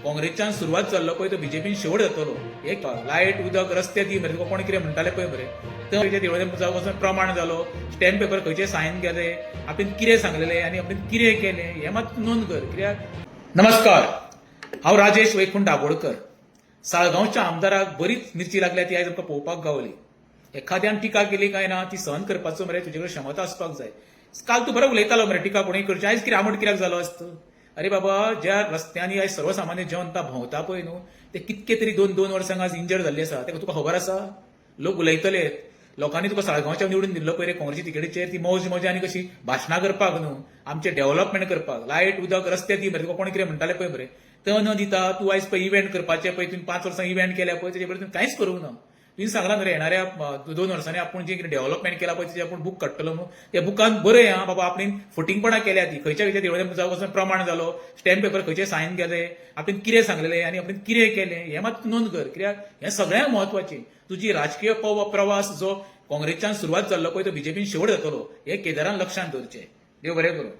काँग्रेसच्यान सुरवात जाल्लो पळय तो बीजेपीन शेवट जातलो एक लायट उदक रस्ते दी मरे तुका कोणी कितें म्हणटाले पळय मरे थंय देवळान वचून प्रमाण जालो स्टॅम्प पेपर खंयचे सायन केले आपणें कितें सांगलेले आनी आपणें कितें केलें हें मात नोंद कर कित्याक नमस्कार हांव राजेश वैकुंठ दाबोळकर साळगांवच्या आमदाराक बरीच मिरची लागल्या ती आयज आमकां पळोवपाक गावली एखाद्यान टिका केली काय ना ती सहन करपाचो मरे तुजे कडेन क्षमता आसपाक जाय काल तूं बरो उलयतालो मरे टिका कोणूय करची आयज कितें आमट कित्याक जालो आसत अरे बाबा ज्या रस्त्यांनी आयज सर्वसामान्य जनता भोंवता पळय न्हू ते कितके तरी दोन वर्सां आज इंजर्ड जाल्ले आसा तेका तुका खबर आसा लोक उलयतले लोकांनी तुका साळगांवच्या निवडून दिल्लो पळय रे काँग्रेसी तिकेटीचेर ती मौज मजा आनी कशी भाशणां करपाक न्हू आमचे डेव्हलपमेंट करपाक लायट उदक रस्ते दी मरे तुका कोणी कितें म्हणटाले पळय मरे तो न दिता तूं आयज पळय इव्हेंट करपाचे पळय तुवें 5 वर्सां इव्हेंट केल्या पळय तेजे तुवें कांयच करूंक ना तुवें सांगला न्हू रे येणाऱ्या 2 वर्सांनी आपूण जे कितें डेव्हलपमेंट केला पळय तेजे आपूण बूक काडटलो न्हू त्या बुकान बरय आं बाबा आपणें फुटींगपणां केल्या ती खंयच्या देवळान वचून प्रमाण जालो स्टॅम्प पेपर खंयचे सायन केले आपणें कितें सांगलेलें आनी आपणें कितें केलें हें मात नोंद कर कित्याक हें सगळ्यांक म्हत्वाचें तुजी राजकीय प्रवास जो काँग्रेसच्यान सुरवात जाल्लो पळय तो बीजेपीन शेवट जातलो हें केदारान लक्षांत दवरचें देव बरें करूं